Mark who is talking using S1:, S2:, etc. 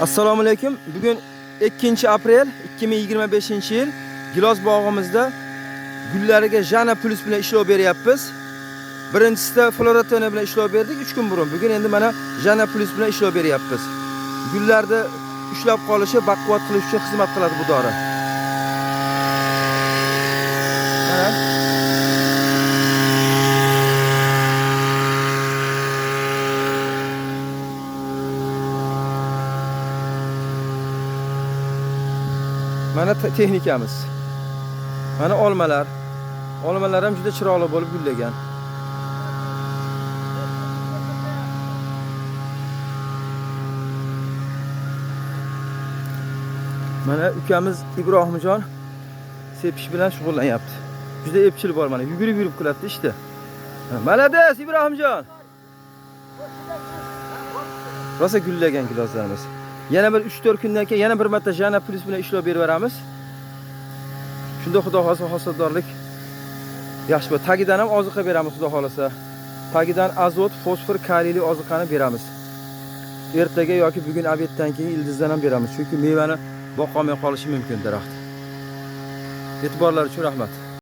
S1: Assalomu alaykum. Bugun 2-aprel 2025-yil gilos bog'imizda gullariga Jana Plus bilan ishlov beryapmiz. Birinchisida Floratona bilan ishlov berdik 3 kun burun. Bugun endi mana Jana Plus bilan ishlov beryapmiz. Gullarni ushlab qolishi, baquvvat qilish uchun xizmat qiladi bu dori. Mana texnikamiz. Mana olmalar. Olmalar ham juda chiroyli bo'lib gullagan. Mana ukamiz Ibrohimjon sepish bilan shug'ullanyapti. Juda epchil bor mana, yugurib qilyapti ishda. Malades Ibrohimjon. Rosa gullagan giloslarimiz. Yana bir 3-4 kundan keyin yana bir marta Jana Plus bilan ishlov berib beramiz. Shunda xudo xolasa hosildorlik yaxshi bo'ladi. Tagidan ham oziqa beramiz xudo xolasa. Tagidan azot, fosfor, kaliyli oziqani beramiz. Ertaga yoki bugun obeddan keyin ildizdan ham beramiz. Chunki mevani boqolmay qolishi mumkin daraxt. E'tiborlar uchun rahmat.